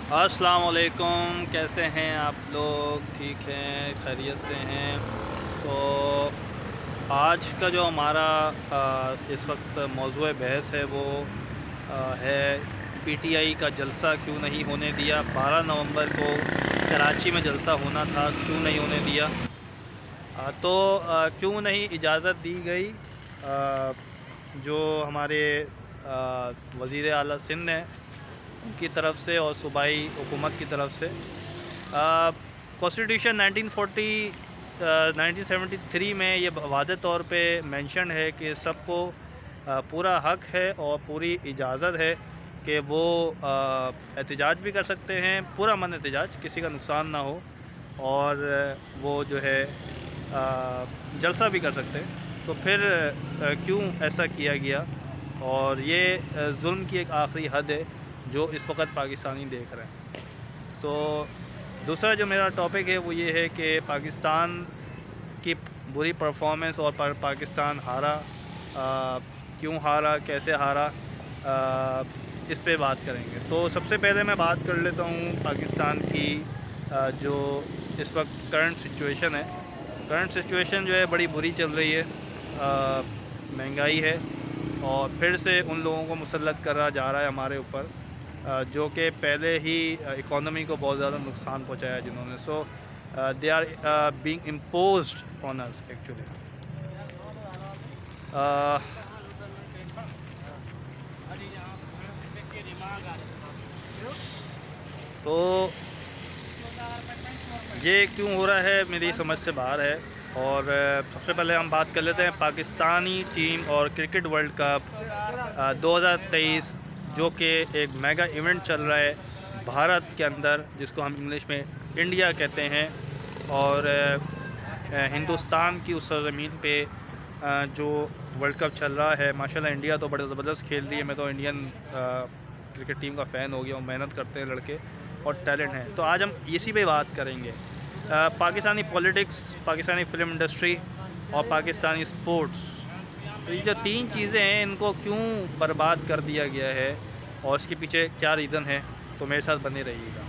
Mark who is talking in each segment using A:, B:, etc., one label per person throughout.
A: अस्सलाम वालेकुम, कैसे हैं आप लोग? ठीक हैं, खैरियत से हैं? तो आज का जो हमारा इस वक्त मौज़ूए बहस है वो है पीटीआई का जलसा क्यों नहीं होने दिया। 12 नवंबर को कराची में जलसा होना था, क्यों नहीं होने दिया। तो क्यों नहीं इजाज़त दी गई जो हमारे वज़ीर आला सिंध हैं उनकी तरफ से और सूबाई हुकूमत की तरफ से। कॉन्स्टिट्यूशन 1973 में ये वाज़े तौर पे मेंशन है कि सबको पूरा हक़ है और पूरी इजाज़त है कि वो एहतजाज भी कर सकते हैं, पूरा अमन एहतजाज, किसी का नुकसान ना हो, और वो जो है जलसा भी कर सकते हैं। तो फिर क्यों ऐसा किया गया, और ये जुल्म की एक आखिरी हद है जो इस वक्त पाकिस्तानी देख रहे हैं। तो दूसरा जो मेरा टॉपिक है वो ये है कि पाकिस्तान की बुरी परफॉर्मेंस और पाकिस्तान हारा, क्यों हारा, कैसे हारा, इस पे बात करेंगे। तो सबसे पहले मैं बात कर लेता हूँ पाकिस्तान की जो इस वक्त करंट सिचुएशन है। करंट सिचुएशन जो है बड़ी बुरी चल रही है। महंगाई है और फिर से उन लोगों को मुसल्लत करा जा रहा है हमारे ऊपर जो कि पहले ही इकोनॉमी को बहुत ज़्यादा नुकसान पहुंचाया जिन्होंने। So they are being imposed on us actually. तो ये क्यों हो रहा है मेरी समझ से बाहर है। और सबसे पहले हम बात कर लेते हैं पाकिस्तानी टीम और क्रिकेट वर्ल्ड कप 2023 जो कि एक मेगा इवेंट चल रहा है भारत के अंदर, जिसको हम इंग्लिश में इंडिया कहते हैं। और हिंदुस्तान की उस ज़मीन पे जो वर्ल्ड कप चल रहा है, माशाल्लाह इंडिया तो बड़े ज़बरदस्त खेल रही है। मैं तो इंडियन क्रिकेट टीम का फ़ैन हो गया हूँ। मेहनत करते हैं लड़के और टैलेंट है। तो आज हम इसी पे बात करेंगे, Pakistani politics, Pakistani film industry और पाकिस्तानी स्पोर्ट्स। तो ये जो तीन चीज़ें हैं इनको क्यों बर्बाद कर दिया गया है और इसके पीछे क्या रीज़न है। तो मेरे साथ बने रहिएगा।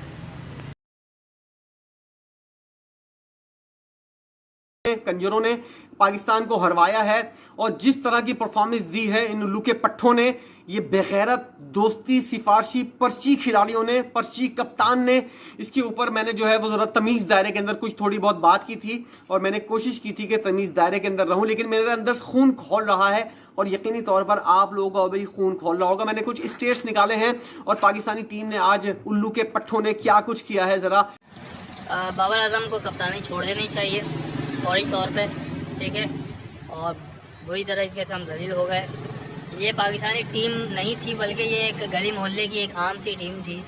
B: कंजरों ने पाकिस्तान को हरवाया है और जिस तरह की परफॉर्मेंस दी है इन उल्लू के पट्ठों ने, ये बेगैरत दोस्ती सिफारशी पर्ची खिलाड़ियों ने, पर्ची कप्तान ने, इसके ऊपर मैंने जो है वो जरा तमीज दायरे के अंदर कुछ थोड़ी बहुत बात की थी और मैंने कोशिश की थी कि तमीज दायरे के अंदर रहूं, लेकिन मेरे अंदर खून खोल रहा है और यकीनी तौर पर आप लोगों का भी खून खोल रहा होगा। मैंने कुछ स्टेट्स निकाले हैं और पाकिस्तानी टीम ने आज उल्लू के पट्ठों ने क्या कुछ किया है। जरा
C: बाबर आजम को कप्तानी छोड़ देनी चाहिए फौरी तौर पे, ठीक है। और बुरी तरीके से हम जलील हो गए। ये पाकिस्तानी टीम नहीं थी बल्कि ये एक गली मोहल्ले की एक आम सी टीम थी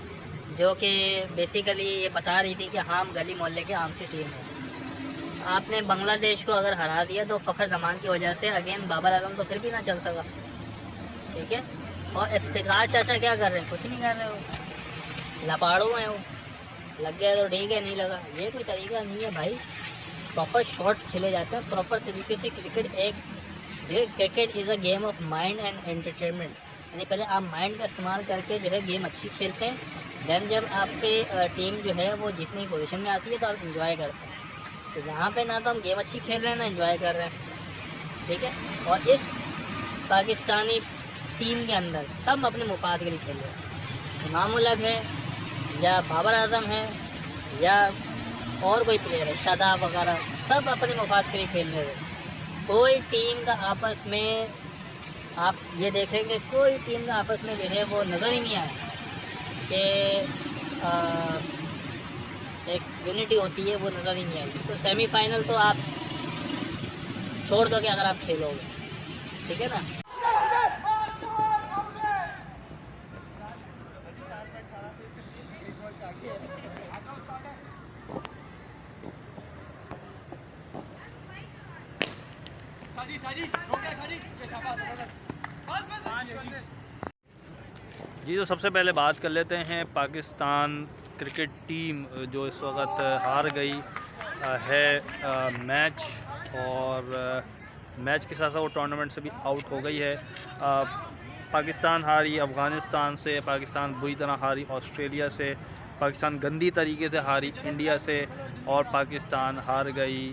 C: जो कि बेसिकली ये बता रही थी कि हम गली मोहल्ले की आम सी टीम है। आपने बांग्लादेश को अगर हरा दिया तो फ़खर जमान की वजह से अगेन बाबर आजम तो फिर भी ना चल सका, ठीक है। और इफ्तिखार चाचा क्या कर रहे हैं? कुछ नहीं कर रहे, वो लपाड़ू हैं, वो लग गया तो ठीक है, नहीं लगा ये कोई तरीका नहीं है भाई। प्रॉपर शॉट्स खेले जाते हैं प्रॉपर तरीके से। Cricket is a game of mind and entertainment, यानी पहले आप माइंड का इस्तेमाल करके जो है गेम अच्छी खेलते हैं, देन जब आपके टीम जो है वो जीतने की पोजीशन में आती है तो आप इंजॉय करते हैं। तो यहाँ पे ना तो हम गेम अच्छी खेल रहे हैं ना इंजॉय कर रहे हैं, ठीक है। और इस पाकिस्तानी टीम के अंदर सब अपने मुफाद के लिए खेल रहे हैं। इमाम उल-हक है या बाबर आजम है या और कोई प्लेयर है, शादाब वगैरह, सब अपने मुफाद के लिए खेल रहे हैं। कोई टीम का आपस में आप ये देखेंगे, कोई टीम का आपस में जो है वो नज़र ही नहीं आया कि एक यूनिटी होती है, वो नज़र ही नहीं आई। तो सेमीफाइनल तो आप छोड़ दोगे अगर आप खेलोगे, ठीक है ना।
A: जी, तो सबसे पहले बात कर लेते हैं पाकिस्तान क्रिकेट टीम जो इस वक्त हार गई है मैच, और मैच के साथ साथ वो टूर्नामेंट से भी आउट हो गई है। पाकिस्तान हारी अफ़गानिस्तान से, पाकिस्तान बुरी तरह हारी ऑस्ट्रेलिया से, पाकिस्तान गंदी तरीके से हारी इंडिया से और पाकिस्तान हार गई।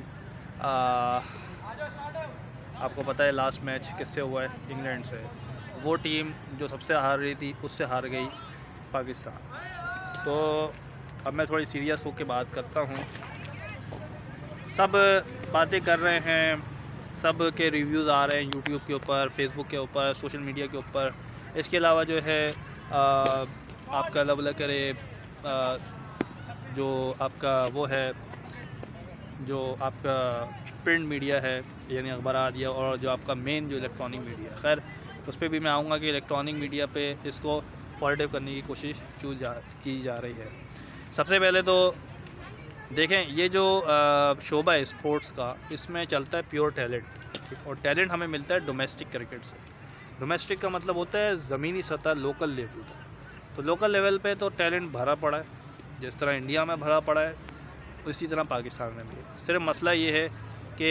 A: आपको पता है लास्ट मैच किससे हुआ है? इंग्लैंड से। वो टीम जो सबसे हार रही थी उससे हार गई पाकिस्तान। तो अब मैं थोड़ी सीरियस होकर बात करता हूँ। सब बातें कर रहे हैं, सब के रिव्यूज़ आ रहे हैं यूट्यूब के ऊपर, फेसबुक के ऊपर, सोशल मीडिया के ऊपर। इसके अलावा जो है आपका लब करे जो आपका वो है, जो आपका प्रिंट मीडिया है यानी अखबार या और जो आपका मेन जो इलेक्ट्रॉनिक मीडिया है, खैर उस पर भी मैं आऊँगा कि इलेक्ट्रॉनिक मीडिया पे इसको पॉजिटिव करने की कोशिश की जा रही है। सबसे पहले तो देखें, ये जो शोबा है स्पोर्ट्स का, इसमें चलता है प्योर टैलेंट, और टैलेंट हमें मिलता है डोमेस्टिक क्रिकेट से। डोमेस्टिक का मतलब होता है ज़मीनी सतह, लोकल लेवल पर। तो लोकल लेवल पे तो टैलेंट भरा पड़ा है, जिस तरह इंडिया में भरा पड़ा है उसी तरह पाकिस्तान में भी है। सिर्फ मसला ये है कि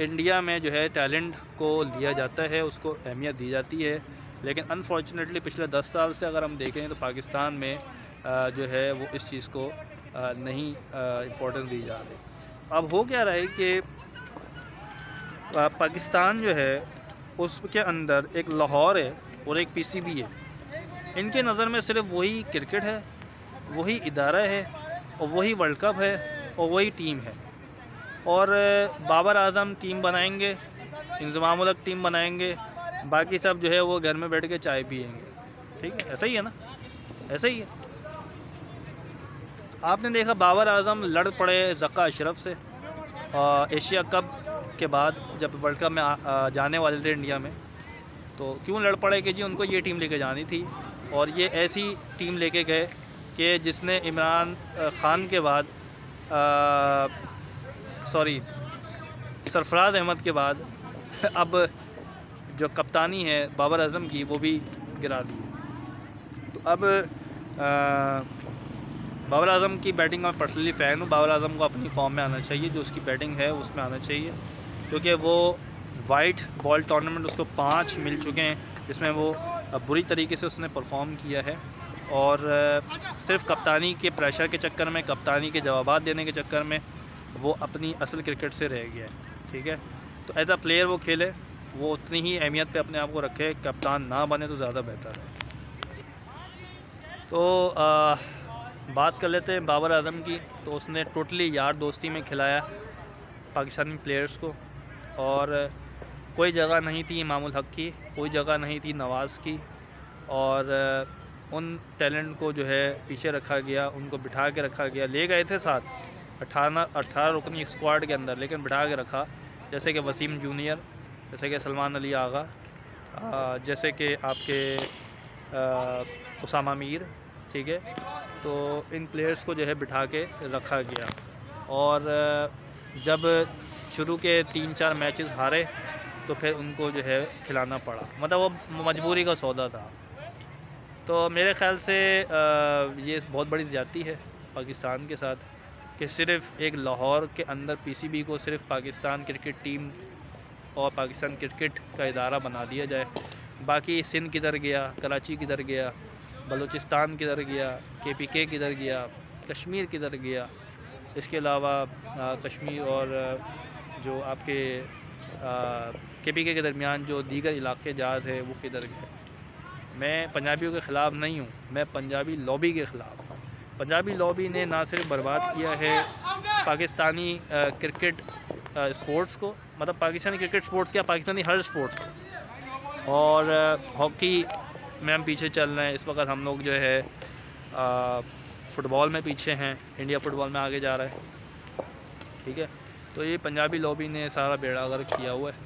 A: इंडिया में जो है टैलेंट को लिया जाता है, उसको अहमियत दी जाती है, लेकिन अनफॉर्चुनेटली पिछले 10 साल से अगर हम देखें तो पाकिस्तान में जो है वो इस चीज़ को नहीं इम्पोर्टेंस दी जा रही। अब हो क्या रहा है कि पाकिस्तान जो है उसके अंदर एक लाहौर है और एक पीसीबी है। इनके नज़र में सिर्फ वही क्रिकेट है, वही इदारा है और वही वर्ल्ड कप है और वही टीम है। और बाबर आज़म टीम बनाएंगे, इंज़माम उल हक टीम बनाएंगे, बाकी सब जो है वो घर में बैठ के चाय पियेंगे। ठीक है, ऐसा ही है ना, ऐसा ही है। आपने देखा बाबर आज़म लड़ पड़े ज़क्का अशरफ से एशिया कप के बाद, जब वर्ल्ड कप में जाने वाले थे इंडिया में। तो क्यों लड़ पड़े कि जी उनको ये टीम लेके जानी थी, और ये ऐसी टीम लेके गए कि जिसने इमरान ख़ान के बाद सरफराज अहमद के बाद अब जो कप्तानी है बाबर आज़म की वो भी गिरा दी। तो अब बाबर आज़म की बैटिंग का मैं पर्सनली फ़ैन हूँ। बाबर आज़म को अपनी फॉर्म में आना चाहिए, जो उसकी बैटिंग है उसमें आना चाहिए, क्योंकि वो वाइट बॉल टूर्नामेंट उसको 5 मिल चुके हैं, जिसमें वो बुरी तरीके से उसने परफॉर्म किया है। और सिर्फ कप्तानी के प्रेशर के चक्कर में, कप्तानी के जवाबात देने के चक्कर में वो अपनी असल क्रिकेट से रह गया है। ठीक है, तो एज अ प्लेयर वो खेले, वो उतनी ही अहमियत पे अपने आप को रखे, कप्तान ना बने तो ज़्यादा बेहतर है। तो बात कर लेते हैं बाबर आज़म की। तो उसने टोटली यार दोस्ती में खिलाया पाकिस्तानी प्लेयर्स को, और कोई जगह नहीं थी इमाम उल हक की, कोई जगह नहीं थी नवाज़ की, और उन टैलेंट को जो है पीछे रखा गया, उनको बिठा के रखा गया। ले गए थे साथ 18 रुकनी स्क्वाड के अंदर, लेकिन बिठा के रखा, जैसे कि वसीम जूनियर, जैसे कि सलमान अली आगा, जैसे कि आपके उसामा मीर। ठीक है, तो इन प्लेयर्स को जो है बिठा के रखा गया, और जब शुरू के 3-4 मैचेस हारे तो फिर उनको जो है खिलाना पड़ा, मतलब वो मजबूरी का सौदा था। तो मेरे ख़्याल से ये बहुत बड़ी ज़्यादती है पाकिस्तान के साथ कि सिर्फ़ एक लाहौर के अंदर पीसीबी को सिर्फ़ पाकिस्तान क्रिकेट टीम और पाकिस्तान क्रिकेट का इदारा बना दिया जाए। बाकी सिंध किधर गया, कराची किधर गया, बलूचिस्तान किधर गया, KPK किधर गया, कश्मीर किधर गया, इसके अलावा कश्मीर और जो आपके KPK के दरमियान जो दीगर इलाके जात है वो किधर गए। मैं पंजाबियों के ख़िलाफ़ नहीं हूँ, मैं पंजाबी लॉबी के ख़िलाफ़ हूँ। पंजाबी लॉबी ने ना सिर्फ बर्बाद किया है पाकिस्तानी क्रिकेट स्पोर्ट्स को, मतलब पाकिस्तानी क्रिकेट स्पोर्ट्स क्या, पाकिस्तानी हर स्पोर्ट्स को। और हॉकी में हम पीछे चल रहे हैं इस वक्त, हम लोग जो है फ़ुटबॉल में पीछे हैं, इंडिया फ़ुटबॉल में आगे जा रहा है। ठीक है, तो ये पंजाबी लॉबी ने सारा बेड़ा गर्क किया हुआ है।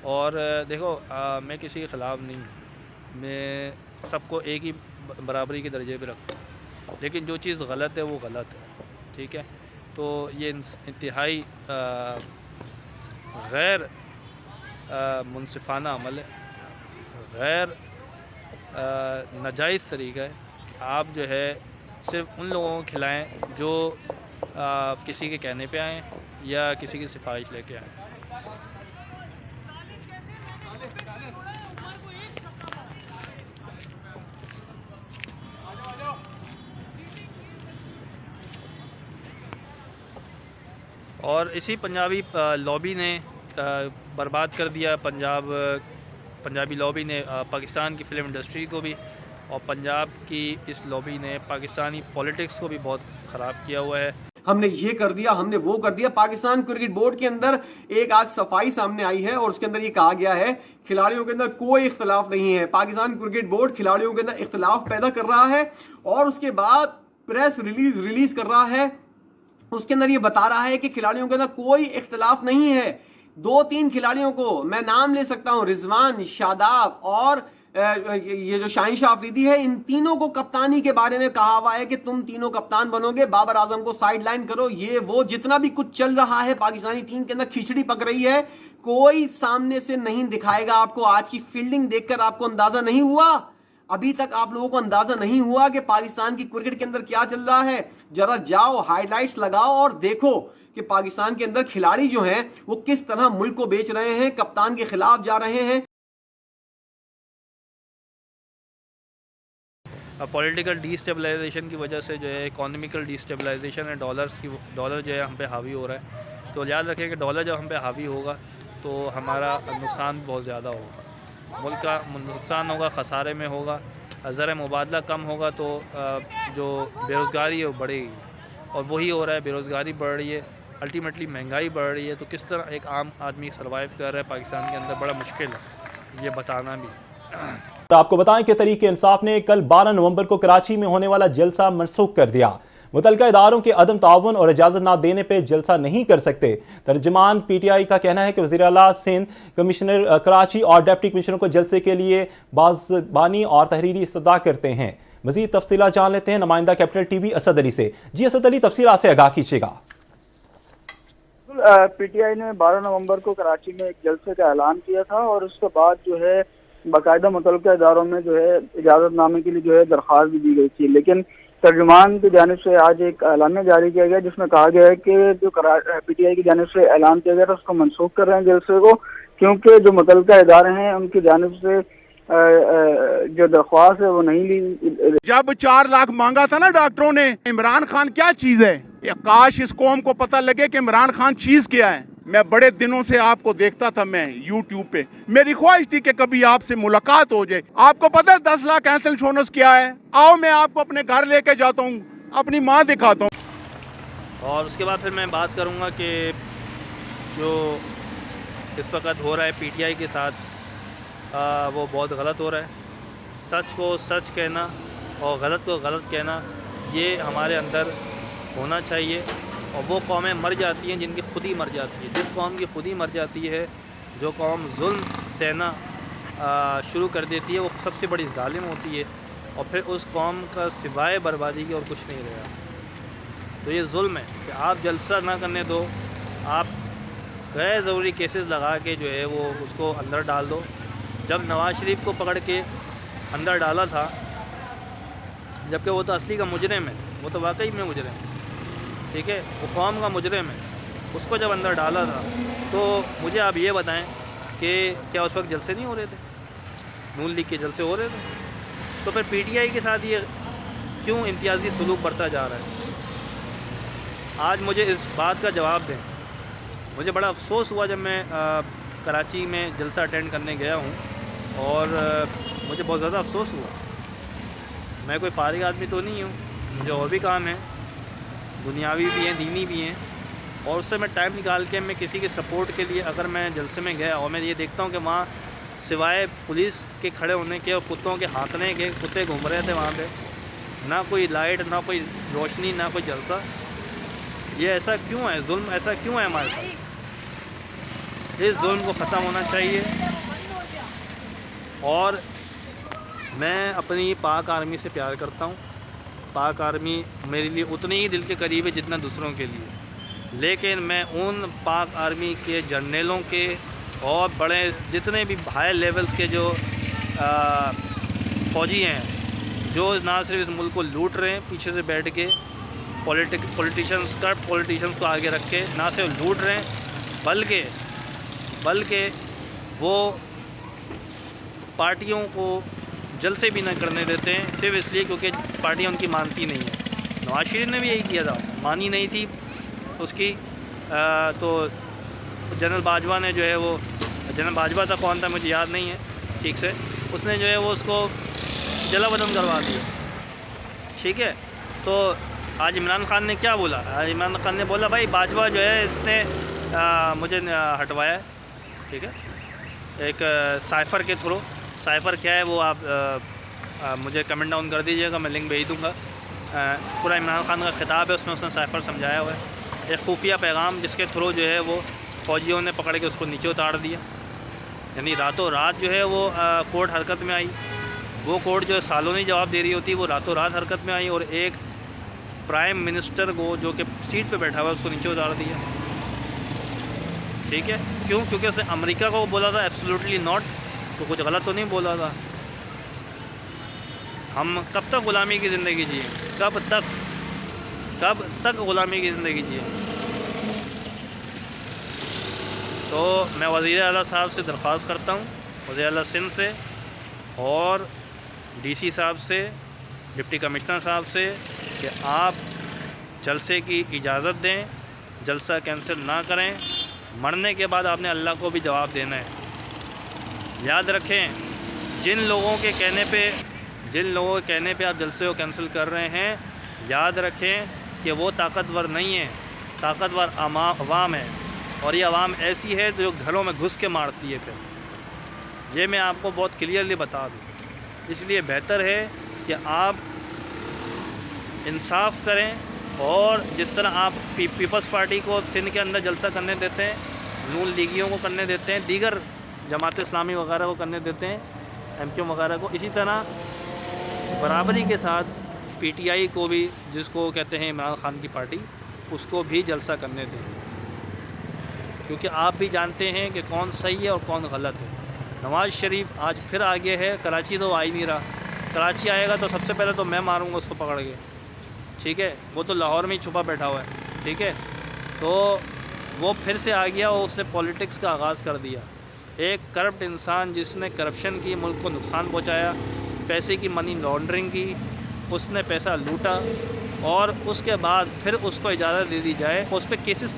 A: और देखो मैं किसी के ख़िलाफ़ नहीं हूँ, मैं सबको एक ही बराबरी के दर्जे पे रखता हूँ, लेकिन जो चीज़ गलत है वो गलत है। ठीक है, तो ये इंतहाई गैर मुनसिफाना अमल है, गैर नाजायज़ तरीका है कि आप जो है सिर्फ उन लोगों को खिलाएं जो किसी के कहने पे आएँ या किसी की सिफारिश लेके आएँ। और इसी पंजाबी लॉबी ने बर्बाद कर दिया पंजाबी लॉबी ने पाकिस्तान की फ़िल्म इंडस्ट्री को भी, और पंजाब की इस लॉबी ने पाकिस्तानी पॉलिटिक्स को भी बहुत ख़राब किया हुआ है।
B: हमने ये कर दिया, हमने वो कर दिया। पाकिस्तान क्रिकेट बोर्ड के अंदर एक आज सफाई सामने आई है और उसके अंदर ये कहा गया है खिलाड़ियों के अंदर कोई इख्तिलाफ नहीं है। पाकिस्तान क्रिकेट बोर्ड खिलाड़ियों के अंदर इख्तिलाफ पैदा कर रहा है और उसके बाद प्रेस रिलीज कर रहा है, उसके अंदर ये बता रहा है कि खिलाड़ियों के अंदर कोई इख्तिलाफ नहीं है। 2-3 खिलाड़ियों को मैं नाम ले सकता हूं, रिजवान, शादाब और ये जो शाहीन शाह अफरीदी है, इन तीनों को कप्तानी के बारे में कहा हुआ है कि तुम तीनों कप्तान बनोगे, बाबर आजम को साइड लाइन करो, ये वो जितना भी कुछ चल रहा है पाकिस्तानी टीम के अंदर खिचड़ी पक रही है, कोई सामने से नहीं दिखाएगा आपको। आज की फील्डिंग देखकर आपको अंदाजा नहीं हुआ? अभी तक आप लोगों को अंदाजा नहीं हुआ कि पाकिस्तान की क्रिकेट के अंदर क्या चल रहा है? जरा जाओ, हाइलाइट्स लगाओ और देखो कि पाकिस्तान के अंदर खिलाड़ी जो हैं वो किस तरह मुल्क को बेच रहे हैं, कप्तान के खिलाफ जा रहे हैं।
A: पॉलिटिकल डिस्टेबलाइजेशन की वजह से जो है इकोनॉमिकल डिस्टेबलाइजेशन है, डॉलर जो है हम पे हावी हो रहा है। तो याद रखें कि डॉलर जब हम पे हावी होगा तो हमारा नुकसान बहुत ज़्यादा होगा, मुल्क का नुकसान होगा, ख़सारे में होगा। ज़र मुबादला कम होगा तो जो बेरोज़गारी है वो बढ़ेगी, और वही हो रहा है, बेरोज़गारी बढ़ रही है, अल्टीमेटली महंगाई बढ़ रही है। तो किस तरह एक आम आदमी सर्वाइव कर रहा है पाकिस्तान के अंदर, बड़ा मुश्किल है ये बताना भी।
D: तो आपको बताएं कि तहरीक इंसाफ ने कल 12 नवंबर को कराची में होने वाला जलसा मनसूख कर दिया। मुतल्लिका इदारों के अदम ताउन और इजाजत ना देने पर जलसा नहीं कर सकते। तर्जमान PTI का कहना है कि वज़ीर आला सिंध, कमिश्नर कराची और डिप्टी कमिश्नर को जलसे के लिए बाज़बानी और तहरीरी इस्तदा करते हैं। मज़ीद तफसीलात जान लेते हैं नुमाइंदा कैपिटल TV असद अली से। जी असद अली, तफसीलात से आगाह कीजिएगा।
E: PTI ने 12 नवंबर को कराची में एक जलसे का ऐलान किया था और उसके बाद जो है बाकायदा मुतल्लिका इदारों में जो है इजाजतनामे के लिए जो है दरख्वास्त भी दी गई थी, लेकिन तर्जुमान की जानिब से आज एक ऐलान जारी किया गया जिसमें कहा गया है कि जो PTI की जानिब से ऐलान किया गया था उसको मनसूख कर रहे हैं जलसे को, क्योंकि जो मुतल्लिका इदारे हैं उनकी जानिब से जो दरख्वास्त है वो नहीं ली।
F: जब 4 लाख मांगा था ना डॉक्टरों ने, इमरान खान क्या चीज है, ये काश इस कौम को पता लगे कि इमरान खान चीज क्या है। मैं बड़े दिनों से आपको देखता था, मैं YouTube पे, मेरी ख्वाहिश थी कि कभी आपसे मुलाकात हो जाए। आपको पता है 10 लाख हेल्थ इंश्योरेंस क्या है? आओ मैं आपको अपने घर लेके जाता हूँ, अपनी माँ दिखाता हूँ।
A: और उसके बाद फिर मैं बात करूँगा कि जो इस वक्त हो रहा है PTI के साथ वो बहुत गलत हो रहा है। सच को सच कहना और गलत को गलत कहना ये हमारे अंदर होना चाहिए। और वो कौमें मर जाती हैं जिनकी खुद ही मर जाती है। जिस कौम की खुद ही मर जाती है, जो कौम जुल्म सहना शुरू कर देती है, वो सबसे बड़ी जालिम होती है और फिर उस कौम का सिवाय बर्बादी की और कुछ नहीं रहेगा। तो ये जुल्म है कि आप जलसा ना करने दो, आप गैर ज़रूरी केसेस लगा के जो है वो उसको अंदर डाल दो। जब नवाज शरीफ को पकड़ के अंदर डाला था, जबकि वो तो असली का मुजरिम है, वो तो वाकई में मुजरिम है, ठीक है, वो कौम का मुजरिम है, उसको जब अंदर डाला था तो मुझे आप ये बताएं कि क्या उस वक्त जलसे नहीं हो रहे थे? नून लीग के जलसे हो रहे थे। तो फिर PTI के साथ ये क्यों इम्तियाजी सलूक बढ़ता जा रहा है? आज मुझे इस बात का जवाब दें। मुझे बड़ा अफसोस हुआ जब मैं कराची में जलसा अटेंड करने गया हूँ और मुझे बहुत ज़्यादा अफसोस हुआ। मैं कोई फारिग आदमी तो नहीं हूँ, मुझे और भी काम है, दुनियावी भी हैं, दीनी भी हैं, और उससे मैं टाइम निकाल के मैं किसी के सपोर्ट के लिए अगर मैं जलसे में गया और मैं ये देखता हूँ कि वहाँ सिवाय पुलिस के खड़े होने के और कुत्तों के हाँकने के, कुत्ते घूम रहे थे वहाँ पे, ना कोई लाइट, ना कोई रोशनी, ना कोई जलसा। ये ऐसा क्यों है? जुल्म ऐसा क्यों है हमारे साथ? इस जुल्म को ख़त्म होना चाहिए। और मैं अपनी पाक आर्मी से प्यार करता हूँ। पाक आर्मी मेरे लिए उतनी ही दिल के करीब है जितना दूसरों के लिए, लेकिन मैं उन पाक आर्मी के जर्नलों के और बड़े जितने भी हाई लेवल्स के जो फ़ौजी हैं, जो ना सिर्फ इस मुल्क को लूट रहे हैं पीछे से बैठ के, पॉलिटिशियंस करप्ट पॉलिटिशियंस को आगे रख के ना सिर्फ लूट रहे हैं बल्कि वो पार्टियों को जलसे भी न करने देते हैं, सिर्फ इसलिए क्योंकि पार्टियां उनकी मानती नहीं है। नवाज शरीफ ने भी यही किया था, मानी नहीं थी उसकी तो जनरल बाजवा ने जो है वो, जनरल बाजवा था कौन था मुझे याद नहीं है ठीक से, उसने जो है वो उसको जलावतन करवा दिया। ठीक है, तो आज इमरान खान ने क्या बोला? आज इमरान खान ने बोला भाई बाजवा जो है इसने मुझे हटवाया है। ठीक है, एक साइफ़र के थ्रू, साइफ़र क्या है वो आप मुझे कमेंट डाउन कर दीजिएगा, मैं लिंक भेज दूँगा। पूरा इमरान खान का खिताब है, उसमें उसने साइफ़र समझाया हुआ है, एक खुफिया पैगाम जिसके थ्रू जो है वो फ़ौजियों ने पकड़ के उसको नीचे उतार दिया। यानी रातों रात जो है वो कोर्ट हरकत में आई। वो कोर्ट जो सालों नहीं जवाब दे रही होती, वो रातों रात हरकत में आई और एक प्राइम मिनिस्टर को जो कि सीट पे बैठा हुआ है उसको नीचे उतार दिया। ठीक है, क्यों? क्योंकि उसने अमेरिका को बोला था एब्सोल्युटली नॉट, तो कुछ गलत तो नहीं बोला था। हम कब तक ग़ुलामी की ज़िंदगी जिए? कब तक ग़ुलामी की ज़िंदगी जिए? तो मैं वज़ीर आला साहब से दरख्वास्त करता हूँ, वज़ीर आला सिंध से और डीसी साहब से, डिप्टी कमिश्नर साहब से, कि आप जलसे की इजाज़त दें, जलसा कैंसिल ना करें। मरने के बाद आपने अल्लाह को भी जवाब देना है। याद रखें, जिन लोगों के कहने पे आप जलसे को कैंसिल कर रहे हैं, याद रखें कि वो ताकतवर नहीं है, ताकतवर अवाम है, और ये अवाम ऐसी है जो घरों में घुस के मारती है। फिर ये मैं आपको बहुत क्लियरली बता दूँ। इसलिए बेहतर है कि आप इंसाफ करें, और जिस तरह आप पीपल्स पार्टी को सिंध के अंदर जलसा करने देते हैं, नून लीगियों को करने देते हैं, दीगर जमात इस्लामी वगैरह को करने देते हैं, MQ वगैरह को, इसी तरह बराबरी के साथ PTI को भी, जिसको कहते हैं इमरान खान की पार्टी, उसको भी जलसा करने दें। क्योंकि आप भी जानते हैं कि कौन सही है और कौन गलत है। नवाज़ शरीफ आज फिर आगे है, कराची तो आ ही नहीं रहा। कराची आएगा तो सबसे पहले तो मैं मारूंगा उसको पकड़ के। ठीक है, वो तो लाहौर में ही छुपा बैठा हुआ है। ठीक है, तो वो फिर से आ गया और उसने पॉलिटिक्स का आगाज़ कर दिया। एक करप्ट इंसान जिसने करप्शन की, मुल्क को नुकसान पहुंचाया, पैसे की मनी लॉन्ड्रिंग की, उसने पैसा लूटा, और उसके बाद फिर उसको इजाज़त दे दी जाए। उस पर केसेस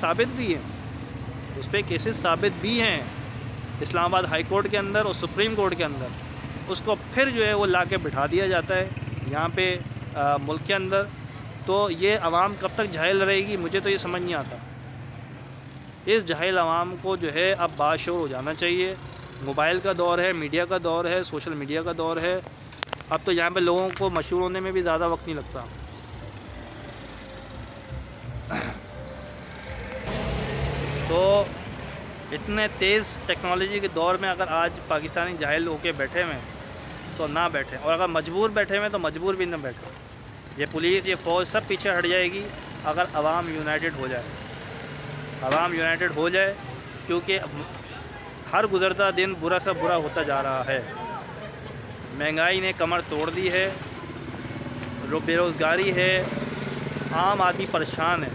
A: साबित भी हैं, इस्लामाबाद हाई कोर्ट के अंदर और सुप्रीम कोर्ट के अंदर। उसको फिर जो है वो ला के बिठा दिया जाता है यहाँ पे मुल्क के अंदर। तो ये आवाम कब तक जाहिल रहेगी, मुझे तो ये समझ नहीं आता। इस जाहिल आवाम को जो है अब बाशऊर हो जाना चाहिए। मोबाइल का दौर है, मीडिया का दौर है, सोशल मीडिया का दौर है। अब तो यहाँ पे लोगों को मशहूर होने में भी ज़्यादा वक्त नहीं लगता। तो इतने तेज़ टेक्नोलॉजी के दौर में अगर आज पाकिस्तानी जाहिल होके बैठे हुए तो ना बैठे, और अगर मजबूर बैठे हुए तो मजबूर भी ना बैठे। ये पुलिस, ये फ़ौज सब पीछे हट जाएगी अगर अवाम यूनाइटेड हो जाए। अवाम यूनाइटेड हो जाए, क्योंकि हर गुज़रता दिन बुरा से बुरा होता जा रहा है। महंगाई ने कमर तोड़ दी है, बेरोज़गारी है, आम आदमी परेशान है।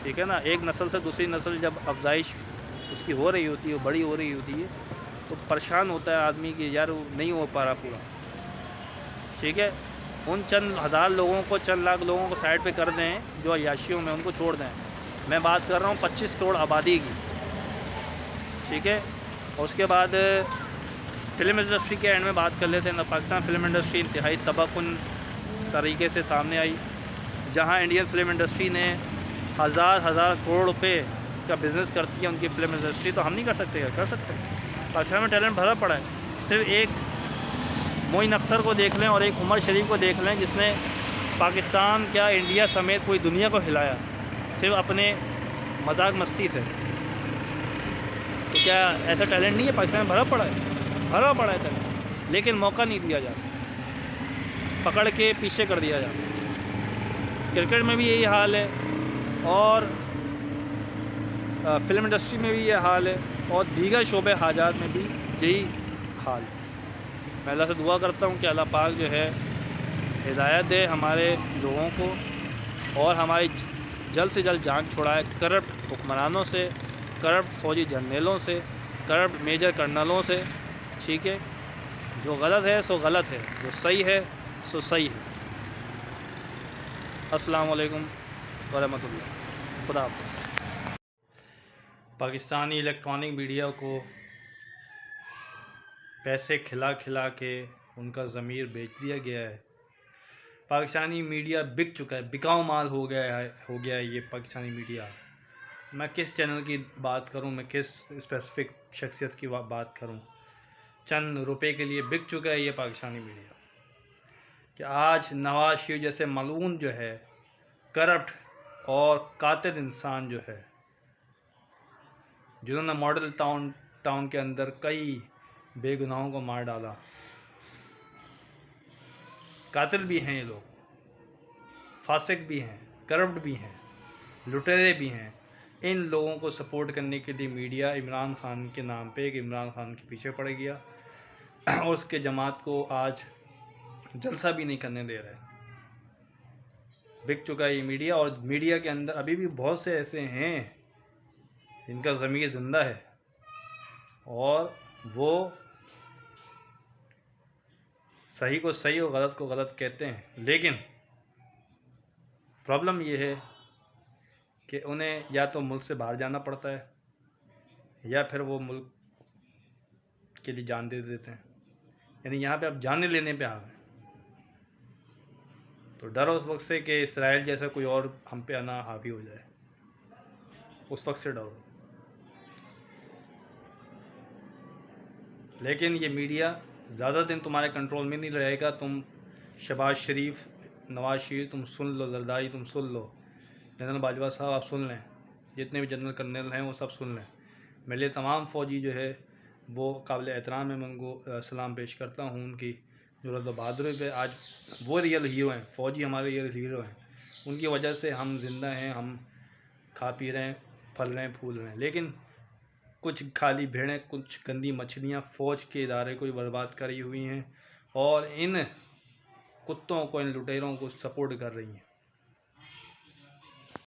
A: ठीक है ना, एक नस्ल से दूसरी नस्ल जब अफजाइश उसकी हो रही होती है, बड़ी हो रही होती है, तो परेशान होता है आदमी कि यार वो नहीं हो पा रहा पूरा। ठीक है, उन चंद हज़ार लोगों को, चंद लाख लोगों को साइड पे कर दें जो अय्याशियों में, उनको छोड़ दें। मैं बात कर रहा हूँ 25 करोड़ आबादी की। ठीक है, और उसके बाद फ़िल्म इंडस्ट्री के एंड में बात कर लेते हैं। पाकिस्तान फ़िल्म इंडस्ट्री इंतहाई तबाहकुन तरीके से सामने आई, जहाँ इंडियन फ़िल्म इंडस्ट्री ने हज़ार करोड़ रुपए का बिज़नेस करती है उनकी फ़िल्म इंडस्ट्री। तो हम नहीं कर सकते? क्या कर सकते हैं? पाकिस्तान में टैलेंट भरा पड़ा है। सिर्फ एक मोइन अख्तर को देख लें और एक उमर शरीफ को देख लें, जिसने पाकिस्तान क्या इंडिया समेत पूरी दुनिया को हिलाया सिर्फ अपने मजाक मस्ती से। तो क्या ऐसा टैलेंट नहीं है पाकिस्तान में? भरा पड़ा है टैलेंट, लेकिन मौका नहीं दिया जाता, पकड़ के पीछे कर दिया जाता। क्रिकेट में भी यही हाल है, और फ़िल्म इंडस्ट्री में भी ये हाल है, और दीगर शोबे हाजात में भी यही हाल है। मैं अल्लाह से दुआ करता हूँ कि अल्लाह पाक जो है हिदायत दे हमारे लोगों को, और हमारी जल्द से जल्द जान छुड़ाए करप्ट हुक्मरानों से, करप्ट फ़ौजी जनरलों से, करप्ट मेजर कर्नलों से। ठीक है, जो गलत है सो गलत है, जो सही है सो सही है। अस्सलाम वालेकुम व रहमतुल्लाह। खुदा हाफ़िज़। पाकिस्तानी इलेक्ट्रॉनिक मीडिया को पैसे खिला खिला के उनका ज़मीर बेच दिया गया है। पाकिस्तानी मीडिया बिक चुका है, बिकाऊ माल हो गया है ये पाकिस्तानी मीडिया। मैं किस चैनल की बात करूं, मैं किस स्पेसिफिक शख्सियत की बात करूं, चंद रुपए के लिए बिक चुका है ये पाकिस्तानी मीडिया। कि आज नवाज शरीफ जैसे मलून जो है, करप्ट और कातिल इंसान जो है, जिन्होंने मॉडल टाउन के अंदर कई बेगुनाहों को मार डाला, कातिल भी हैं ये लोग, फासिक भी हैं, करप्ट भी हैं, लुटेरे भी हैं। इन लोगों को सपोर्ट करने के लिए मीडिया इमरान खान के नाम पे एक इमरान खान के पीछे पड़ गया और उसके जमात को आज जलसा भी नहीं करने दे रहा है। बिक चुका है ये मीडिया। और मीडिया के अंदर अभी भी बहुत से ऐसे हैं जिनका ज़मीर ज़िंदा है और वो सही को सही और गलत को गलत कहते हैं। लेकिन प्रॉब्लम ये है कि उन्हें या तो मुल्क से बाहर जाना पड़ता है या फिर वो मुल्क के लिए जान दे देते हैं। यानी यहाँ पे अब जाने लेने पे आ गए। तो डर उस वक्त से कि इसराइल जैसा कोई और हम पे आना हावी हो जाए, उस वक्त से डरो। लेकिन ये मीडिया ज़्यादा दिन तुम्हारे कंट्रोल में नहीं रहेगा। तुम शहबाज शरीफ, नवाज शरीफ तुम सुन लो, जरदारी तुम सुन लो, जनरल बाजवा साहब आप सुन लें, जितने भी जनरल कर्नल हैं वो सब सुन लें। मेरे लिए तमाम फ़ौजी जो है वो काबिल एहतराम है, मैं उनको सलाम पेश करता हूँ। उनकी ज़रूरत व बहादुरी पे आज वो रियल हीरो हैं, फ़ौजी हमारे रियल हीरो हैं। उनकी वजह से हम जिंदा हैं, हम खा पी रहे हैं, फल रहे हैं, फूल रहे हैं। लेकिन कुछ खाली भेड़ें, कुछ गंदी मछलियाँ फ़ौज के इदारे को बर्बाद करी हुई हैं और इन कुत्तों को, इन लुटेरों को सपोर्ट कर रही हैं।